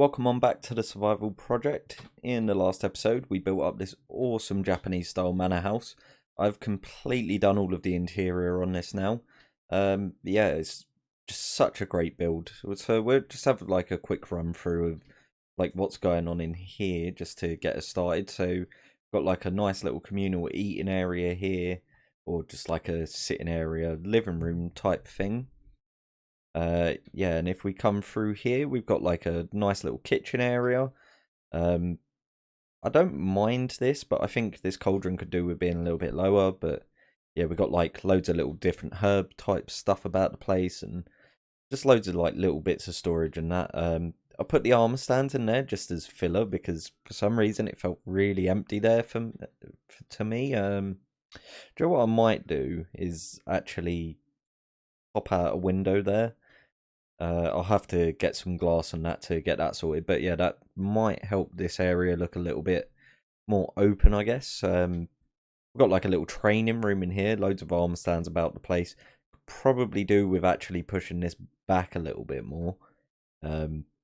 welcome on back to the survival project. In the last episode, we built up this awesome Japanese style manor house. I've completely done all of the interior on this now. Yeah, it's just such a great build. So we'll just have like a quick run through of like what's going on in here just to get us started. So got like a nice little communal eating area here, or just like a sitting area, living room type thing. Yeah, and if we come through here, we've got like a nice little kitchen area. Um, I don't mind this, but I think this cauldron could do with being a little bit lower. But yeah, we've got like loads of little different herb type stuff about the place, and just loads of like little bits of storage and that. I put the armor stands in there just as filler because for some reason it felt really empty there to me. Do you know what I might do is actually pop out a window there. I'll have to get some glass and that to get that sorted. But yeah, that might help this area look a little bit more open, I guess. We've got like a little training room in here, loads of armor stands about the place. Probably do with actually pushing this back a little bit more,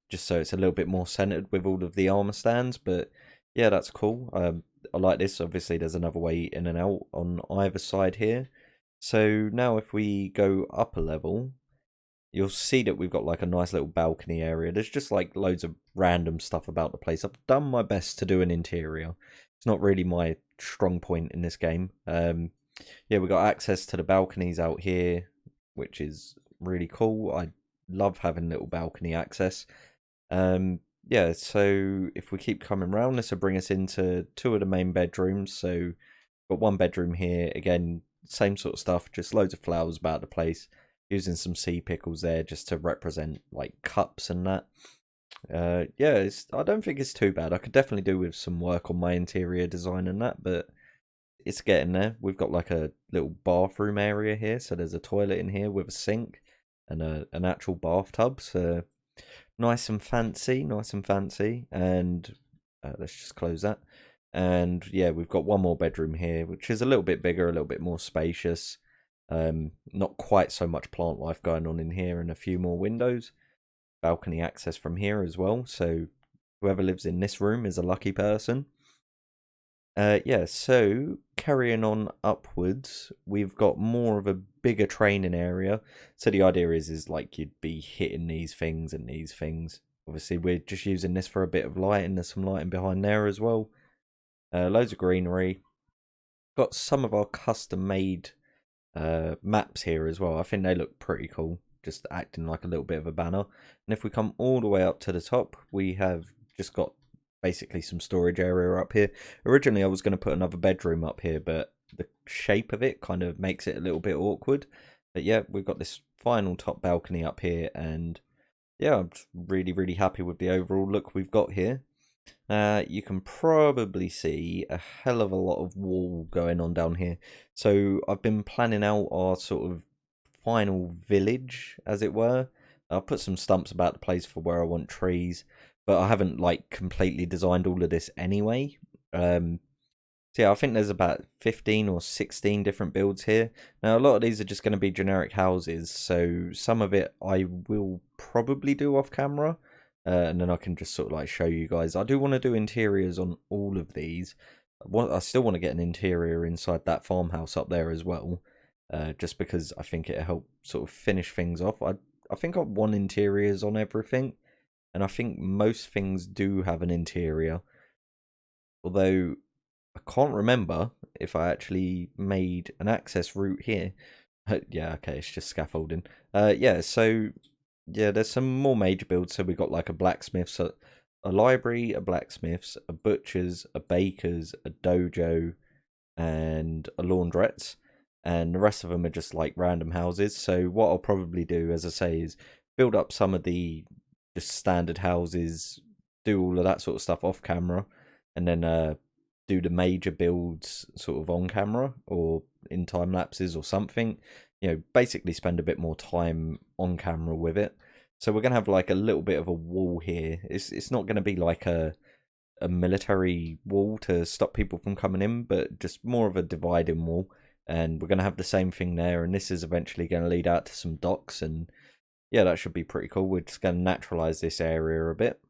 just so it's a little bit more centered with all of the armor stands. But yeah, that's cool. I like this. Obviously, there's another way in and out on either side here. So now if we go up a level, you'll see that we've got like a nice little balcony area. There's just like loads of random stuff about the place. I've done my best to do an interior. It's not really my strong point in this game. Yeah, we've got access to the balconies out here, which is really cool. I love having little balcony access. Yeah, so if we keep coming around, this will bring us into two of the main bedrooms. So got one bedroom here, again, same sort of stuff, just loads of flowers about the place, using some sea pickles there just to represent like cups and that. Yeah, I don't think it's too bad. I could definitely do with some work on my interior design and that, but it's getting there. We've got like a little bathroom area here, so there's a toilet in here with a sink and an actual bathtub. So nice and fancy, nice and fancy. And let's just close that. And yeah, we've got one more bedroom here, which is a little bit bigger, a little bit more spacious. Not quite so much plant life going on in here, and a few more windows. Balcony access from here as well, so whoever lives in this room is a lucky person. Yeah, so carrying on upwards, we've got more of a bigger training area. So the idea is like you'd be hitting these things and these things. Obviously, we're just using this for a bit of lighting. There's some lighting behind there as well. Loads of greenery. Got some of our custom-made maps here as well. I think they look pretty cool, just acting like a little bit of a banner. And if we come all the way up to the top, we have just got basically some storage area up here. Originally I was going to put another bedroom up here, but the shape of it kind of makes it a little bit awkward. But yeah, we've got this final top balcony up here, and yeah, I'm really happy with the overall look we've got here. You can probably see a hell of a lot of wall going on down here. So I've been planning out our sort of final village, as it were. I'll put some stumps about the place for where I want trees, but I haven't like completely designed all of this anyway. So yeah, I think there's about 15 or 16 different builds here. Now a lot of these are just going to be generic houses, so some of it I will probably do off camera. And then I can just sort of like show you guys. I do want to do interiors on all of these. I still want to get an interior inside that farmhouse up there as well, just because I think it'll help sort of finish things off. I think I want interiors on everything, and I think most things do have an interior. Although I can't remember if I actually made an access route here. Yeah, okay, it's just scaffolding. Yeah, so yeah, there's some more major builds. So we got like a blacksmith's, a library, a blacksmith's, a butcher's, a baker's, a dojo, and a laundrette's. And the rest of them are just like random houses. So what I'll probably do, as I say, is build up some of the just standard houses, do all of that sort of stuff off camera, and then do the major builds sort of on camera or in time lapses or something. You know, basically spend a bit more time on camera with it. So we're gonna have like a little bit of a wall here. It's not gonna be like a military wall to stop people from coming in, but just more of a dividing wall. And we're gonna have the same thing there, and this is eventually gonna lead out to some docks, and yeah, that should be pretty cool. We're just gonna naturalize this area a bit.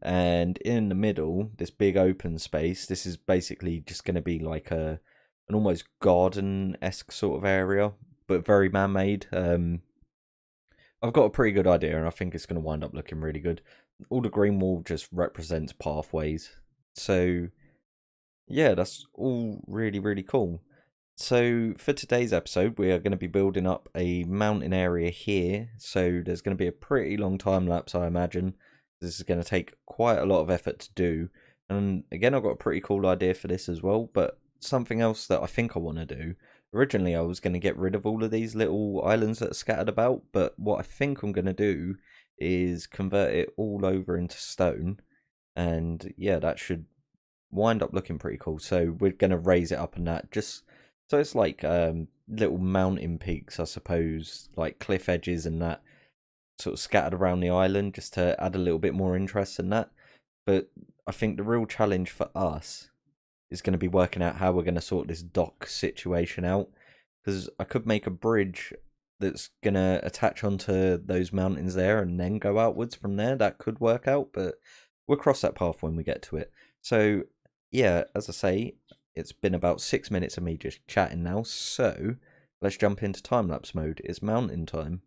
and in the middle, this big open space, this is basically just going to be like an almost garden-esque sort of area, but very man-made. I've got a pretty good idea, and I think it's going to wind up looking really good. All the green wall just represents pathways, so yeah, that's all really, really cool. So for today's episode, we are going to be building up a mountain area here. So there's going to be a pretty long time lapse, I imagine. This is going to take quite a lot of effort to do. And again, I've got a pretty cool idea for this as well. But something else that I think I want to do. Originally, I was going to get rid of all of these little islands that are scattered about. But what I think I'm going to do is convert it all over into stone. And yeah, that should wind up looking pretty cool. So we're going to raise it up and that. Just so it's like little mountain peaks, I suppose, like cliff edges and that sort of scattered around the island, just to add a little bit more interest in that. But I think the real challenge for us is going to be working out how we're going to sort this dock situation out, because I could make a bridge that's going to attach onto those mountains there and then go outwards from there. That could work out, but we'll cross that path when we get to it. So yeah, as I say, it's been about 6 minutes of me just chatting now, so let's jump into time-lapse mode. It's mountain time.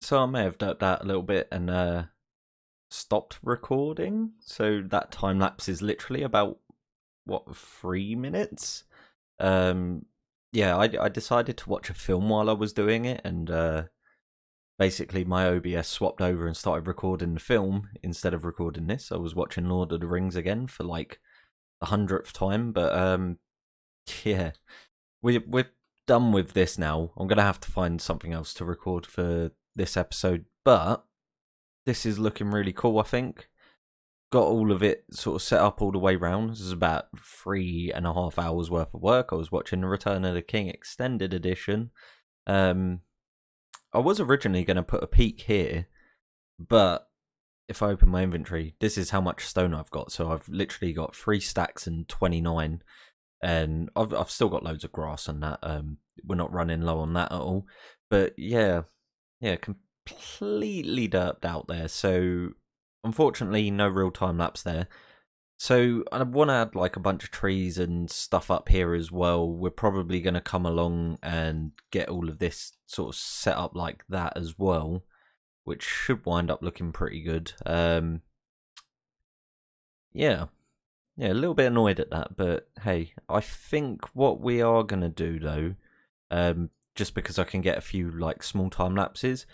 So I may have done that a little bit and stopped recording, so that time-lapse is literally about, what, 3 minutes? Yeah, I decided to watch a film while I was doing it, and basically my OBS swapped over and started recording the film instead of recording this. I was watching Lord of the Rings again for like the 100th time, but yeah, we're done with this now. I'm gonna have to find something else to record for this episode, but this is looking really cool, I think. Got all of it sort of set up all the way round. This is about 3.5 hours worth of work. I was watching the Return of the King Extended Edition. I was originally going to put a peak here, but if I open my inventory, this is how much stone I've got. So I've literally got 3 stacks and 29, and I've still got loads of grass and that. We're not running low on that at all. But yeah, completely derped out there. So unfortunately, no real time lapse there. So I want to add like a bunch of trees and stuff up here as well. We're probably going to come along and get all of this sort of set up like that as well, which should wind up looking pretty good. Yeah, a little bit annoyed at that, but hey, I think what we are going to do though, just because I can get a few like small time lapses,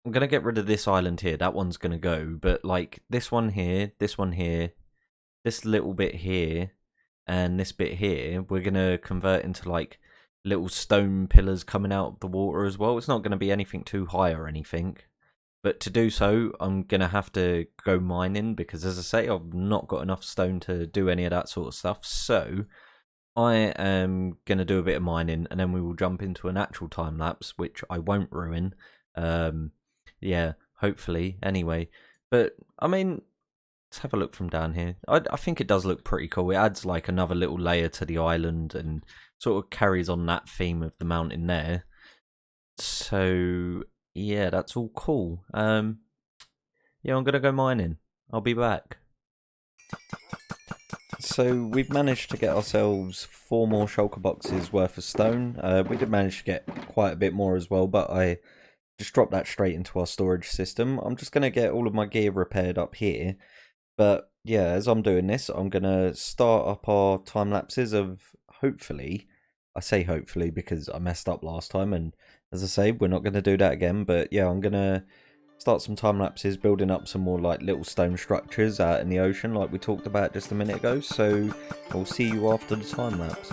I'm going to get rid of this island here. That one's going to go, but like this one here, this little bit here, and this bit here, we're going to convert into like little stone pillars coming out of the water as well. It's not going to be anything too high or anything, but to do so, I'm going to have to go mining, because as I say, I've not got enough stone to do any of that sort of stuff. So I am going to do a bit of mining, and then we will jump into an actual time lapse, which I won't ruin. Yeah, hopefully, anyway. But, I mean, let's have a look from down here. I think it does look pretty cool. It adds like another little layer to the island and sort of carries on that theme of the mountain there. So, yeah, that's all cool. Yeah, I'm going to go mining. I'll be back. So we've managed to get ourselves 4 more shulker boxes worth of stone. We did manage to get quite a bit more as well, but I just dropped that straight into our storage system. I'm just going to get all of my gear repaired up here. But yeah, as I'm doing this, I'm going to start up our time lapses of hopefully, I say hopefully because I messed up last time, and as I say, we're not going to do that again. But yeah, I'm going to start some time lapses, building up some more like little stone structures out in the ocean like we talked about just a minute ago. So I'll see you after the time lapse.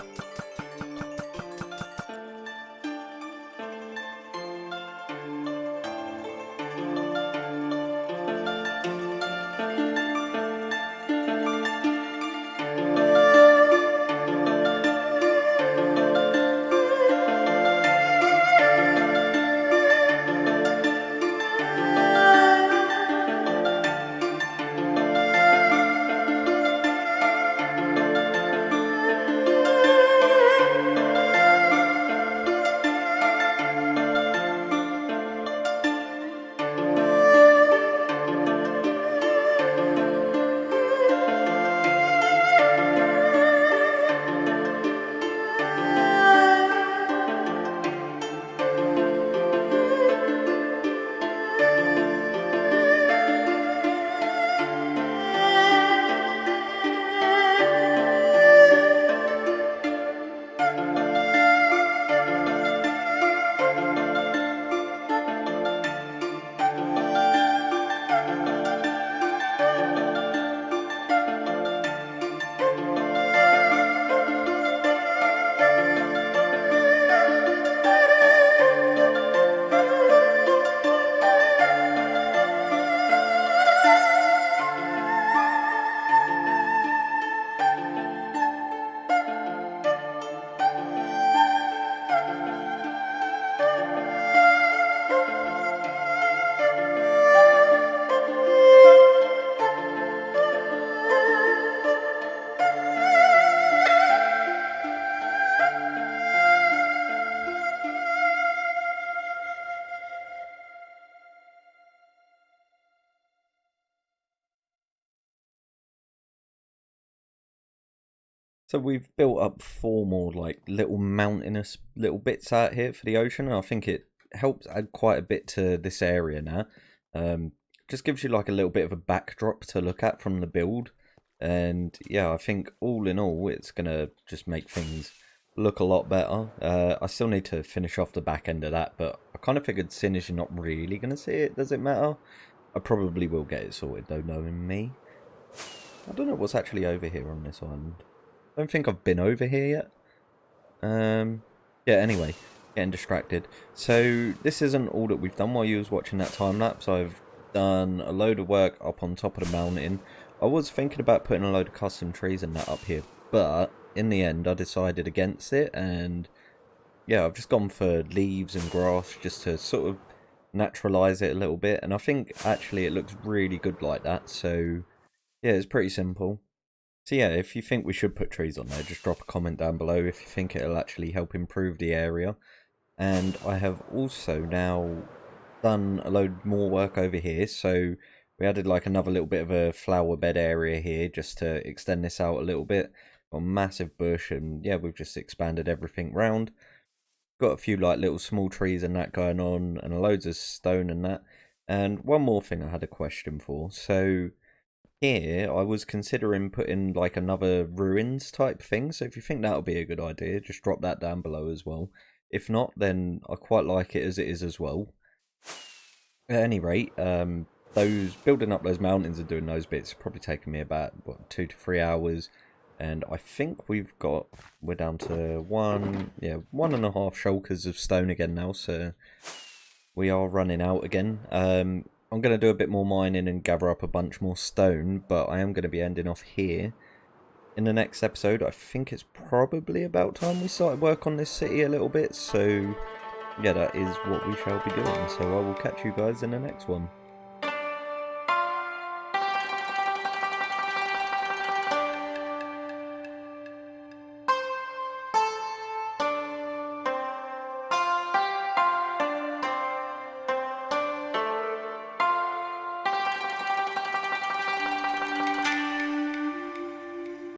So we've built up 4 more like little mountainous little bits out here for the ocean, and I think it helps add quite a bit to this area now. Just gives you like a little bit of a backdrop to look at from the build, and yeah, I think all in all it's gonna just make things look a lot better. I still need to finish off the back end of that, but I kind of figured seeing as you're not really gonna see it, does it matter? I probably will get it sorted though, knowing me. I don't know what's actually over here on this island. I don't think I've been over here yet. Yeah, anyway, getting distracted. So this isn't all that we've done while you was watching that time lapse. I've done a load of work up on top of the mountain. I was thinking about putting a load of custom trees and that up here, but in the end I decided against it, and yeah, I've just gone for leaves and grass just to sort of naturalize it a little bit, and I think actually it looks really good like that. So yeah, it's pretty simple. So yeah, if you think we should put trees on there, just drop a comment down below if you think it'll actually help improve the area. And I have also now done a load more work over here, so we added like another little bit of a flower bed area here just to extend this out a little bit. Got a massive bush, and yeah, we've just expanded everything round. Got a few like little small trees and that going on, and loads of stone and that. And one more thing I had a question for. So here I was considering putting like another ruins type thing, so if you think that would be a good idea, just drop that down below as well. If not, then I quite like it as it is as well. At any rate, those building up those mountains and doing those bits probably taken me about what, 2 to 3 hours, and I think we're down to 1.5 shulkers of stone again now, so we are running out again. I'm going to do a bit more mining and gather up a bunch more stone, but I am going to be ending off here. In the next episode, I think it's probably about time we started work on this city a little bit, so yeah, that is what we shall be doing. So I will catch you guys in the next one.